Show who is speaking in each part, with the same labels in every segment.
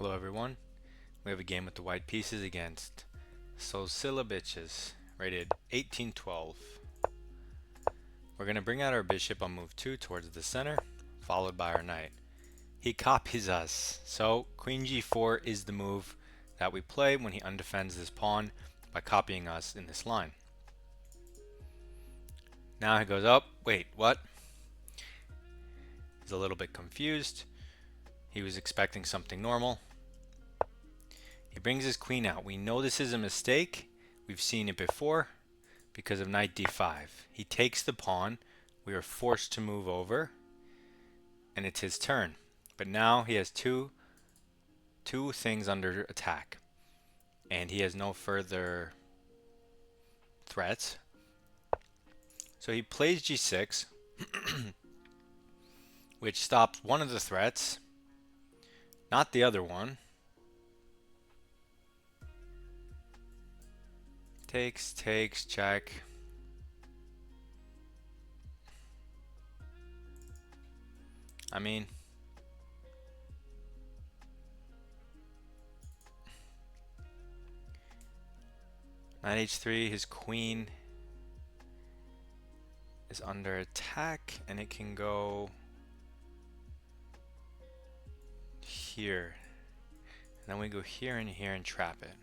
Speaker 1: Hello everyone. We have a game with the white pieces against Socilla bitches, rated 1812. We're going to bring out our bishop on move 2 towards the center, followed by our knight. He copies us, so queen g4 is the move that we play when he undefends this pawn by copying us in this line. Now he goes up. Wait, what? He's a little bit confused. He was expecting something normal. He brings his queen out. We know this is a mistake. We've seen it before because of knight d5. He takes the pawn. We are forced to move over, and it's his turn. But now he has two things under attack, and he has no further threats. So he plays g6, which stops one of the threats, not the other one. Takes, check. I mean, knight h3, his queen is under attack, and it can go here. And then we go here and here and trap it.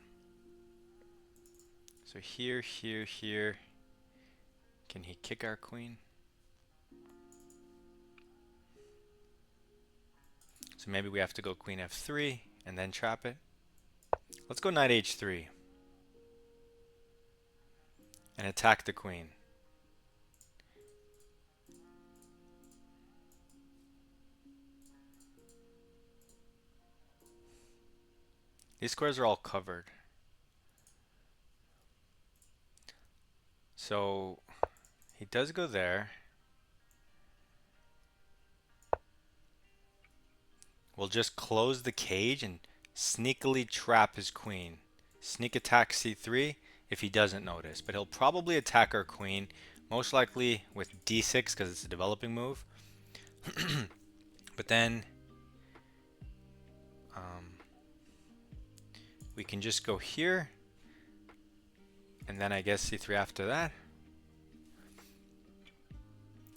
Speaker 1: So here, here, here. Can he kick our queen? So maybe we have to go queen f3 and then trap it. Let's go knight h3 and attack the queen. These squares are all covered. So he does go there. We'll just close the cage and sneakily trap his queen. Sneak attack c3 if he doesn't notice, but he'll probably attack our queen, most likely with d6 because it's a developing move. But then we can just go here, and then I guess c3 after that.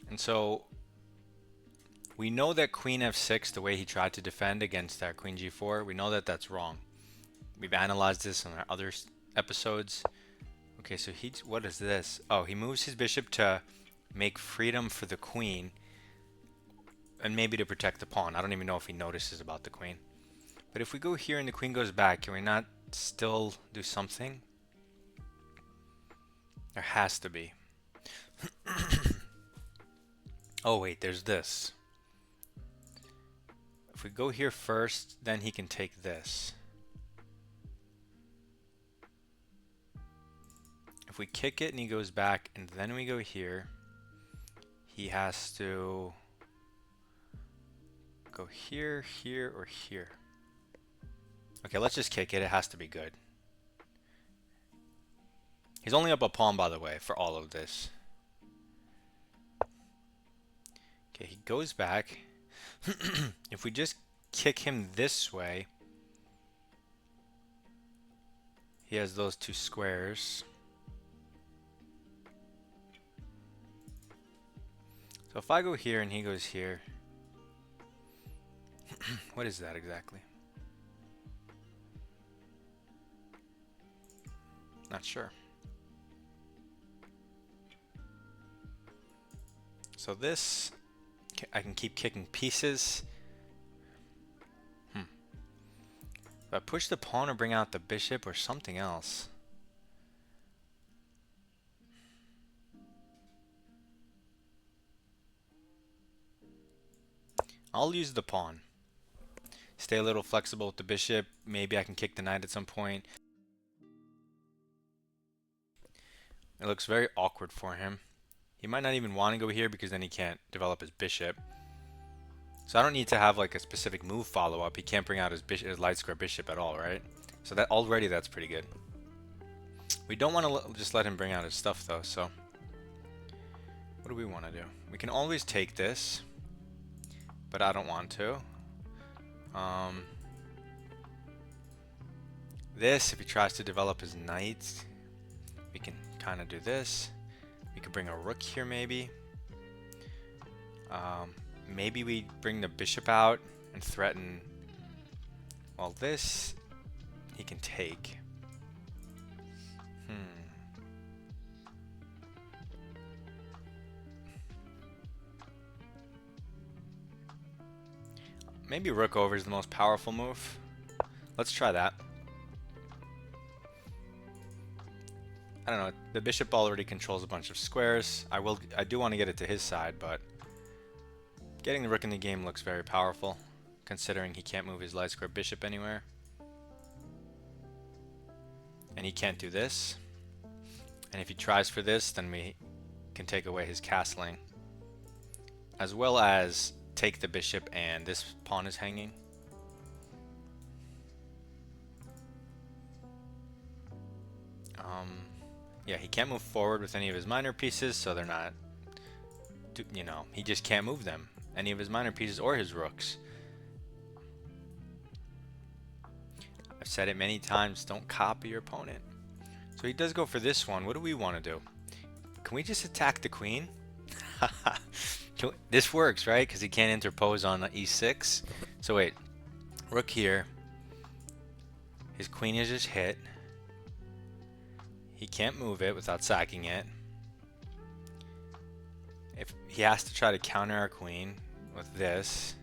Speaker 1: And so we know that queen f6, the way he tried to defend against our queen g4, we know that that's wrong. We've analyzed this in our other episodes. Okay, so what is this? Oh, he moves his bishop to make freedom for the queen and maybe to protect the pawn. I don't even know if he notices about the queen. But if we go here and the queen goes back, can we not still do something? There has to be. Oh wait, there's this. If we go here first, then he can take this. If we kick it and he goes back and then we go here, he has to go here, here, or here. Okay, let's just kick it. It has to be good. He's only up a pawn, by the way, for all of this. Okay, he goes back. If we just kick him this way, he has those two squares. So if I go here and he goes here, what is that exactly? Not sure. So this, I can keep kicking pieces. If I push the pawn or bring out the bishop or something else. I'll use the pawn. Stay a little flexible with the bishop. Maybe I can kick the knight at some point. It looks very awkward for him. He might not even want to go here because then he can't develop his bishop. So I don't need to have like a specific move follow-up. He can't bring out his light square bishop at all, right? So that already that's pretty good. We don't want to just let him bring out his stuff though, so what do we want to do? We can always take this, but I don't want to. this, if he tries to develop his knight, we can kind of do this. We could bring a rook here maybe. Maybe we bring the bishop out and threaten, well, this he can take. Maybe rook over is the most powerful move. Let's try that. I don't know, the bishop already controls a bunch of squares. I do want to get it to his side, but getting the rook in the game looks very powerful, considering he can't move his light square bishop anywhere. And he can't do this. And if he tries for this, then we can take away his castling, as well as take the bishop, and this pawn is hanging. Yeah, he can't move forward with any of his minor pieces, so they're not, you know, he just can't move them, any of his minor pieces or his rooks. I've said it many times, don't copy your opponent. So he does go for this one. What do we want to do? Can we just attack the queen? This works, right? Because he can't interpose on e6. So wait, rook here. His queen is just hit. He can't move it without sacking it. If he has to try to counter our queen with this,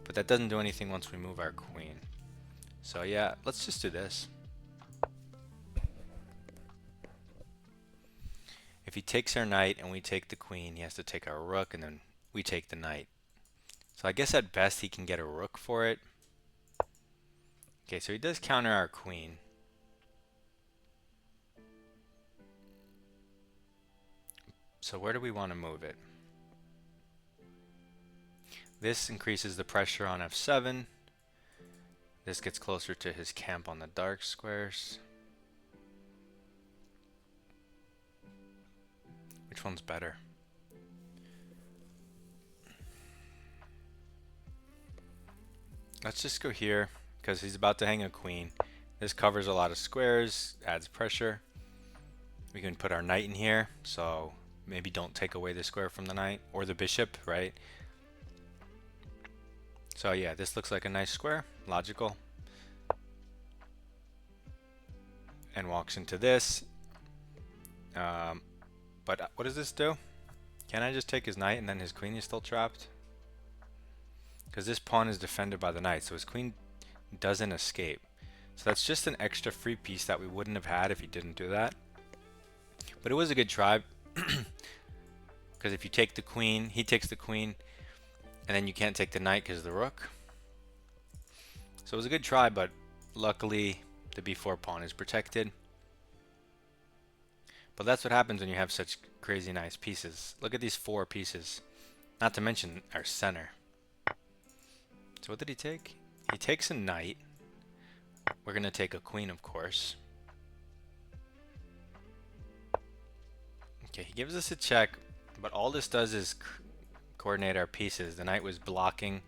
Speaker 1: but that doesn't do anything once we move our queen. So yeah, let's just do this. If he takes our knight and we take the queen, he has to take our rook, and then we take the knight. So I guess at best he can get a rook for it. Okay, so he does counter our queen. So where do we want to move it? This increases the pressure on f7. This gets closer to his camp on the dark squares. Which one's better? Let's just go here, because he's about to hang a queen. This covers a lot of squares, adds pressure. We can put our knight in here, so maybe don't take away the square from the knight, or the bishop, right? So yeah, this looks like a nice square, logical. And walks into this. But what does this do? Can I just take his knight and then his queen is still trapped? Because this pawn is defended by the knight, so his queen doesn't escape. So that's just an extra free piece that we wouldn't have had if he didn't do that. But it was a good try. Because if you take the queen, he takes the queen, and then you can't take the knight because of the rook. So it was a good try, but luckily the b4 pawn is protected. But that's what happens when you have such crazy nice pieces. Look at these 4 pieces. Not to mention our center. So what did he take? He takes a knight. We're going to take a queen, of course. Okay, he gives us a check, but all this does is coordinate our pieces. The knight was blocking.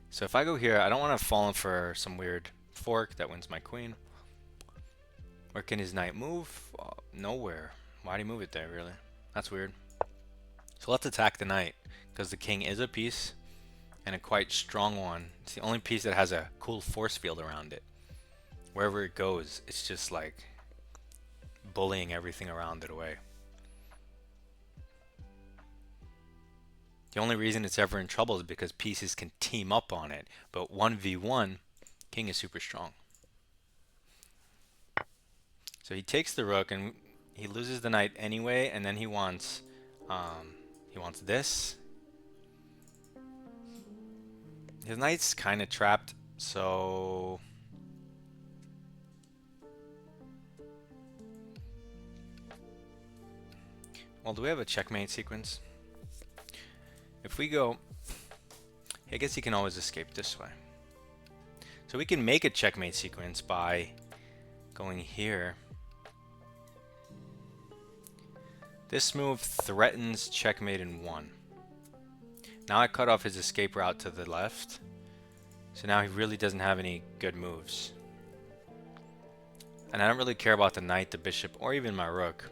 Speaker 1: So if I go here, I don't want to fall in for some weird fork that wins my queen. Where can his knight move? Nowhere. Why'd he move it there, really? That's weird. So let's attack the knight, because the king is a piece, and a quite strong one. It's the only piece that has a cool force field around it. Wherever it goes, it's just like bullying everything around it away. The only reason it's ever in trouble is because pieces can team up on it, but 1v1, king is super strong. So he takes the rook, and he loses the knight anyway, and then he wants this. His knight's kind of trapped, so well, do we have a checkmate sequence? If we go, I guess he can always escape this way. So we can make a checkmate sequence by going here. This move threatens checkmate in 1. Now I cut off his escape route to the left. So now he really doesn't have any good moves. And I don't really care about the knight, the bishop, or even my rook.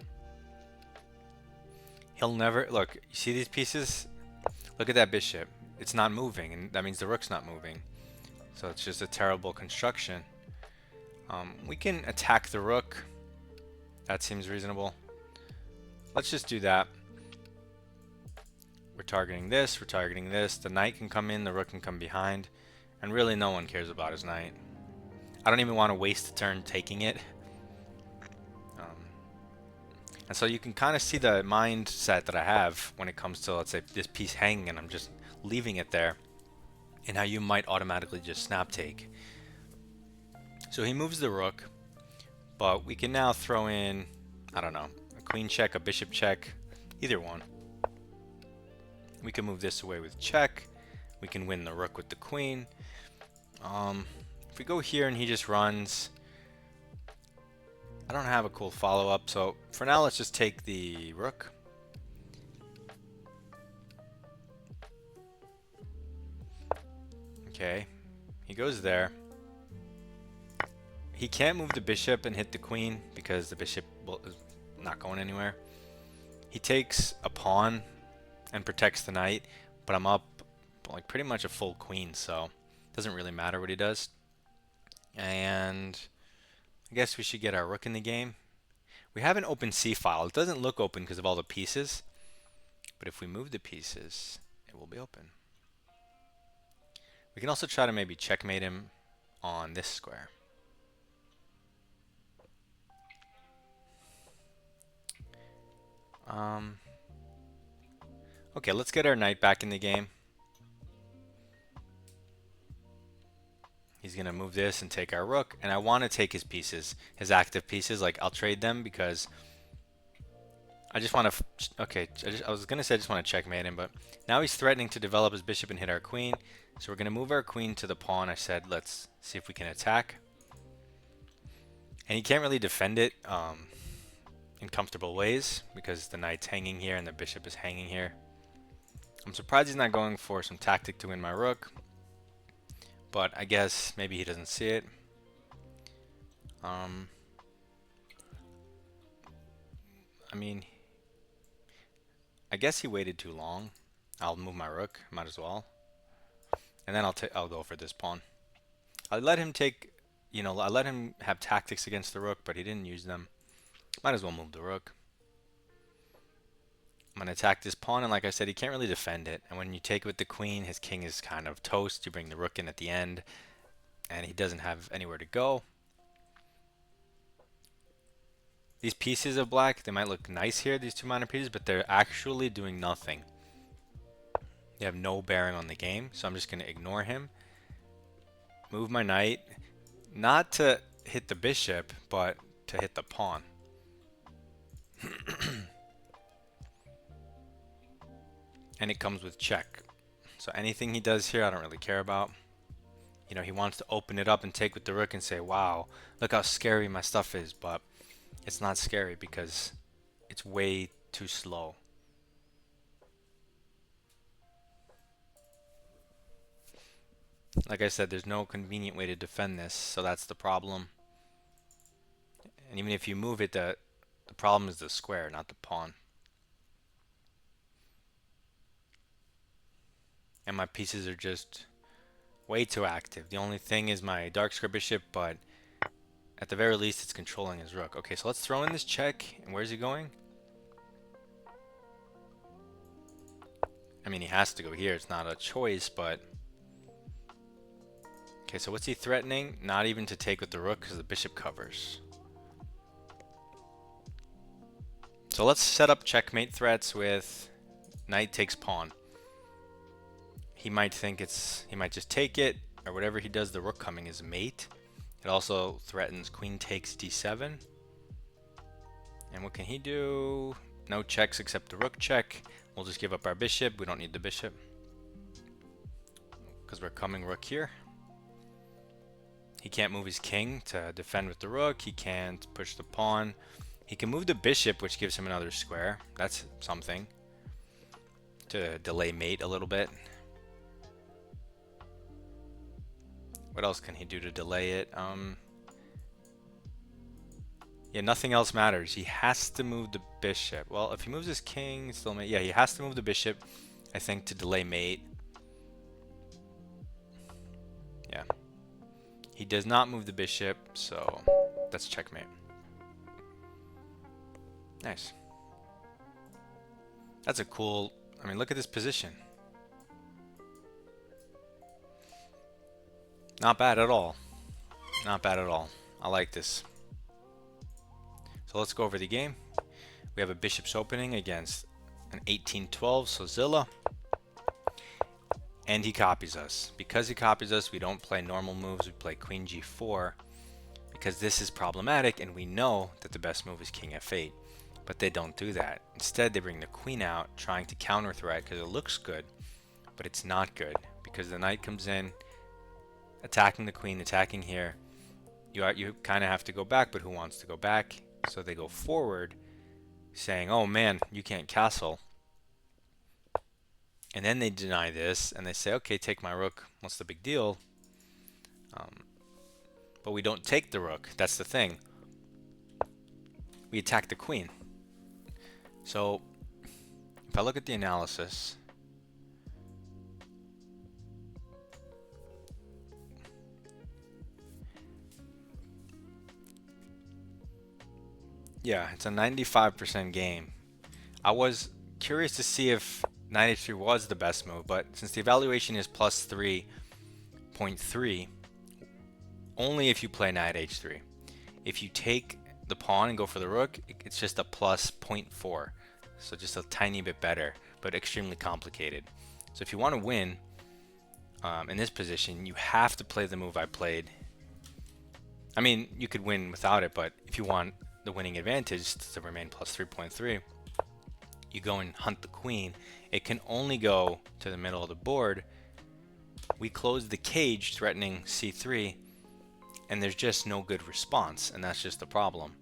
Speaker 1: He'll never... Look, you see these pieces? Look at that bishop. It's not moving, and that means the rook's not moving. So it's just a terrible construction. We can attack the rook. That seems reasonable. Let's just do that. We're targeting this, we're targeting this. The knight can come in, the rook can come behind. And really no one cares about his knight. I don't even want to waste a turn taking it. And so you can kind of see the mindset that I have when it comes to, let's say, this piece hanging and I'm just leaving it there. And how you might automatically just snap take. So he moves the rook. But we can now throw in, I don't know, a queen check, a bishop check, either one. We can move this away with check. We can win the rook with the queen. If we go here and he just runs, I don't have a cool follow-up, so for now let's just take the rook. Okay, he goes there. He can't move the bishop and hit the queen because the bishop is not going anywhere. He takes a pawn and protects the knight, but I'm up like pretty much a full queen, so it doesn't really matter what he does. And I guess we should get our rook in the game. We have an open C file. It doesn't look open because of all the pieces, but if we move the pieces, it will be open. We can also try to maybe checkmate him on this square. Okay, let's get our knight back in the game. He's gonna move this and take our rook, and I want to take his pieces, his active pieces. Like, I'll trade them because I just want to. Okay, I was gonna say I just want to checkmate him, but now he's threatening to develop his bishop and hit our queen. So we're gonna move our queen to the pawn. I said let's see if we can attack, and he can't really defend it in comfortable ways because the knight's hanging here and the bishop is hanging here. I'm surprised he's not going for some tactic to win my rook. But I guess maybe he doesn't see it. I mean, I guess he waited too long. I'll move my rook, might as well. And then I'll go for this pawn. I let him take, I let him have tactics against the rook, but he didn't use them. Might as well move the rook. I'm going to attack this pawn, and like I said, he can't really defend it. And when you take it with the queen, his king is kind of toast. You bring the rook in at the end, and he doesn't have anywhere to go. These pieces of black, they might look nice here, these two minor pieces, but they're actually doing nothing. They have no bearing on the game, so I'm just going to ignore him. Move my knight, not to hit the bishop, but to hit the pawn. And it comes with check. So anything he does here, I don't really care about. He wants to open it up and take with the rook and say, wow, look how scary my stuff is. But it's not scary because it's way too slow. Like I said, there's no convenient way to defend this, so that's the problem. And even if you move it, the problem is the square, not the pawn. And my pieces are just way too active. The only thing is my dark square bishop, but at the very least it's controlling his rook. Okay, so let's throw in this check. And where's he going? I mean, he has to go here. It's not a choice, but... Okay, so what's he threatening? Not even to take with the rook because the bishop covers. So let's set up checkmate threats with knight takes pawn. He might think he might just take it, or whatever he does, the rook coming is mate. It also threatens queen takes d7. And what can he do? No checks except the rook check. We'll just give up our bishop. We don't need the bishop because we're coming rook here. He can't move his king to defend with the rook. He can't push the pawn. He can move the bishop, which gives him another square. That's something to delay mate a little bit. What else can he do to delay it? Yeah, nothing else matters. He has to move the bishop. Well, if he moves his king, it's still mate. Yeah, he has to move the bishop, I think, to delay mate. Yeah. He does not move the bishop, so that's checkmate. Nice. That's a cool... I mean, look at this position. Not bad at all. Not bad at all. I like this. So let's go over the game. We have a bishop's opening against an 18-12 Sozilla. And he copies us. Because he copies us, we don't play normal moves. We play queen g4. Because this is problematic, and we know that the best move is king f8. But they don't do that. Instead, they bring the queen out, trying to counter threat because it looks good. But it's not good. Because the knight comes in, attacking the queen, attacking here. You kind of have to go back, but who wants to go back? So they go forward, saying, oh man, you can't castle. And then they deny this, and they say, okay, take my rook. What's the big deal? But we don't take the rook. That's the thing. We attack the queen. So if I look at the analysis, yeah, it's a 95% game. I was curious to see if knight h3 was the best move, but since the evaluation is plus 3.3, only if you play knight h3. If you take the pawn and go for the rook, it's just a plus 0.4. So just a tiny bit better, but extremely complicated. So if you want to win in this position, you have to play the move I played. I mean, you could win without it, but if you want the winning advantage to remain plus 3.3, you go and hunt the queen. It can only go to the middle of the board. We close the cage threatening c3, and there's just no good response, and that's just the problem.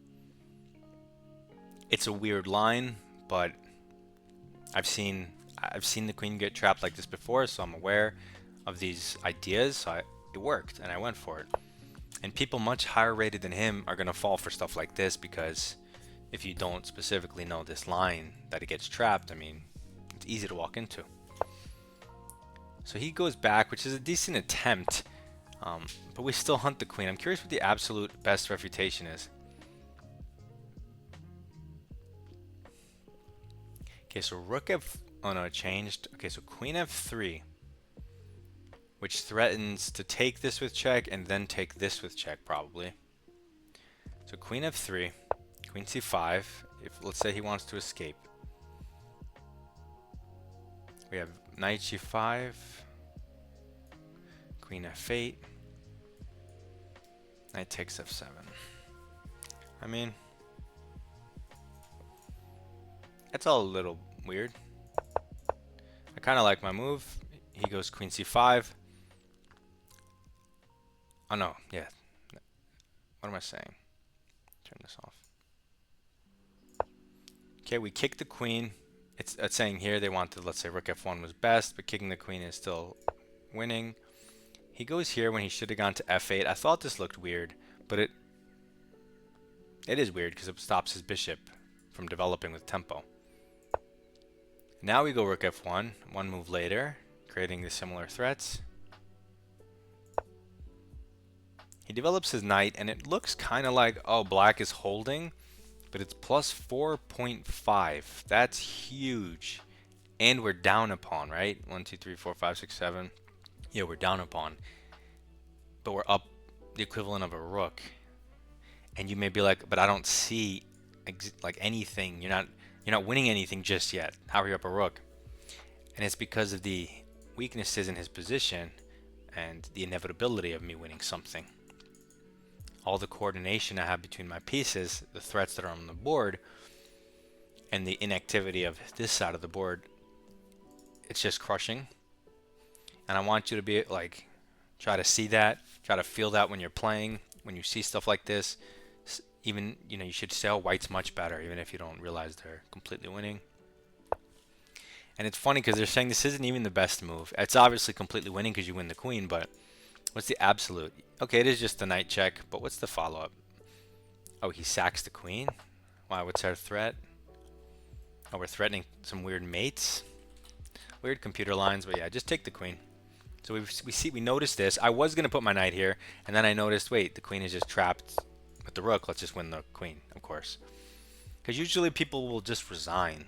Speaker 1: It's a weird line, but I've seen the queen get trapped like this before, so I'm aware of these ideas. So it worked, and I went for it. And people much higher rated than him are gonna fall for stuff like this, because if you don't specifically know this line that it gets trapped, I mean, it's easy to walk into. So he goes back, which is a decent attempt, but we still hunt the queen. I'm curious what the absolute best refutation is. Okay, so rook f... oh no, it changed. Okay, so queen f3, which threatens to take this with check and then take this with check, probably. So queen f3, queen c5, if let's say he wants to escape. We have knight g5, queen f8, knight takes f7. I mean, it's all a little weird. I kind of like my move. He goes queen c5. Oh no, yeah. What am I saying? Turn this off. Okay, we kick the queen. It's saying here they wanted, let's say rook f1 was best, but kicking the queen is still winning. He goes here when he should have gone to f8. I thought this looked weird, but it is weird because it stops his bishop from developing with tempo. Now we go rook f1, one move later, creating the similar threats. He develops his knight, and it looks kind of like, oh, black is holding, but it's plus 4.5. That's huge. And we're down a pawn, right? 1, 2, 3, 4, 5, 6, 7. Yeah, we're down a pawn. But we're up the equivalent of a rook. And you may be like, but I don't see like anything. You're not winning anything just yet. How are you up a rook? And it's because of the weaknesses in his position and the inevitability of me winning something. All the coordination I have between my pieces, the threats that are on the board, and the inactivity of this side of the board, it's just crushing. And I want you to be like, try to see that, try to feel that when you're playing, when you see stuff like this. Even, you should say, oh, white's much better, even if you don't realize they're completely winning. And it's funny because they're saying this isn't even the best move. It's obviously completely winning because you win the queen, but what's the absolute? Okay, it is just the knight check, but what's the follow-up? Oh, he sacks the queen? Wow, what's our threat? Oh, we're threatening some weird mates? Weird computer lines, but yeah, just take the queen. So we noticed this. I was going to put my knight here, and then I noticed, wait, the queen is just trapped with the rook. Let's just win the queen, of course. Because usually people will just resign.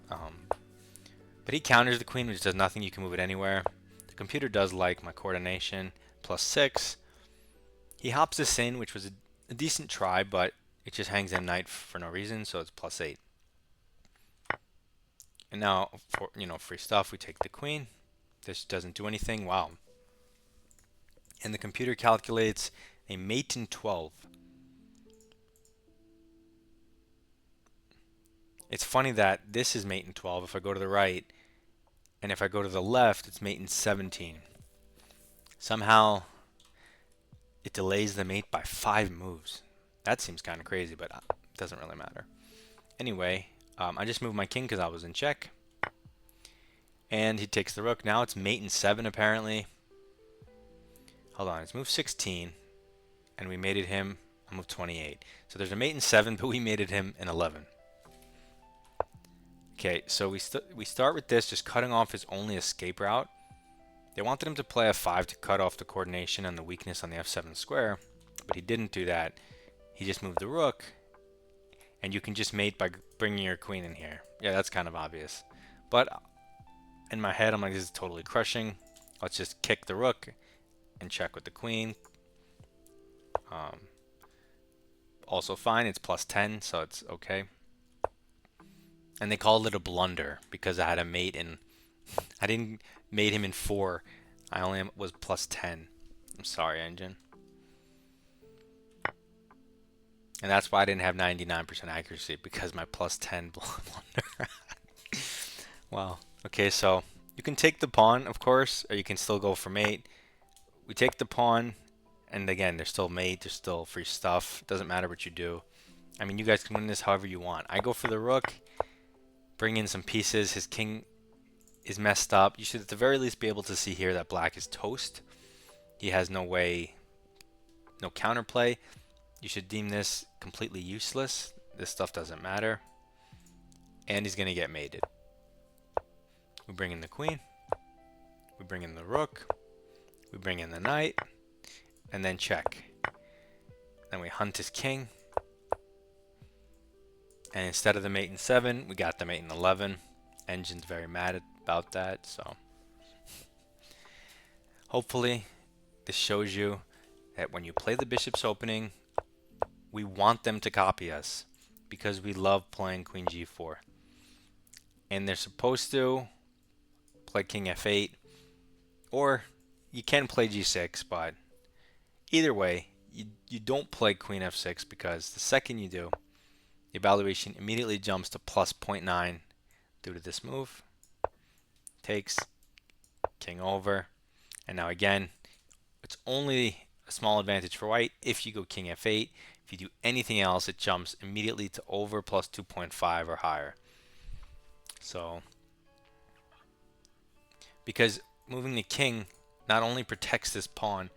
Speaker 1: But he counters the queen, which does nothing. You can move it anywhere. The computer does like my coordination. +6. He hops this in, which was a decent try, but it just hangs in knight for no reason, so it's +8. And now, for free stuff, we take the queen. This doesn't do anything. Wow. And the computer calculates a mate in 12. It's funny that this is mate in 12 if I go to the right, and if I go to the left, it's mate in 17. Somehow, it delays the mate by 5 moves. That seems kind of crazy, but it doesn't really matter. Anyway, I just moved my king because I was in check. And he takes the rook. Now it's mate in 7 apparently. Hold on, it's move 16. And we mated him on move 28. So there's a mate in 7, but we mated him in 11. Okay, so we start with this, just cutting off his only escape route. They wanted him to play f5 to cut off the coordination and the weakness on the f7 square, but he didn't do that. He just moved the rook, and you can just mate by bringing your queen in here. Yeah, that's kind of obvious. But in my head, I'm like, this is totally crushing. Let's just kick the rook and check with the queen. Also fine, it's +10, so it's okay. And they called it a blunder because I had a mate in. I didn't mate him in 4. I only was +10. I'm sorry, engine. And that's why I didn't have 99% accuracy, because my +10 blunder. Wow. Okay, so you can take the pawn, of course, or you can still go for mate. We take the pawn, and again, there's still mate, there's still free stuff. Doesn't matter what you do. I mean, you guys can win this however you want. I go for the rook, bring in some pieces. His king is messed up. You should at the very least be able to see here that black is toast. He has no way, no counterplay. You should deem this completely useless. This stuff doesn't matter. And he's going to get mated. We bring in the queen. We bring in the rook. We bring in the knight. And then check. Then we hunt his king. And instead of the mate in 7, we got the mate in 11. Engine's very mad about that, so hopefully this shows you that when you play the bishop's opening, we want them to copy us because we love playing queen g4. And they're supposed to play king f8, or you can play g6, but either way, you don't play queen f6, because the second you do, the evaluation immediately jumps to +0.9 due to this move. Takes, king over, and now again, it's only a small advantage for white if you go king f8. If you do anything else, it jumps immediately to over +2.5 or higher. So, because moving the king not only protects this pawn,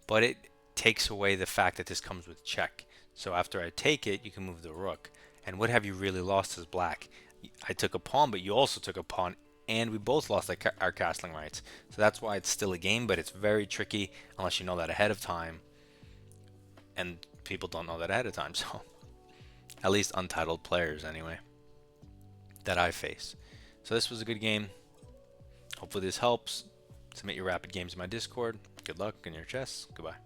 Speaker 1: but it takes away the fact that this comes with check. So after I take it, you can move the rook. And what have you really lost as black? I took a pawn, but you also took a pawn, and we both lost our castling rights. So that's why it's still a game, but it's very tricky unless you know that ahead of time. And people don't know that ahead of time, so at least untitled players anyway that I face. So this was a good game. Hopefully this helps. Submit your rapid games in my Discord. Good luck in your chess. Goodbye.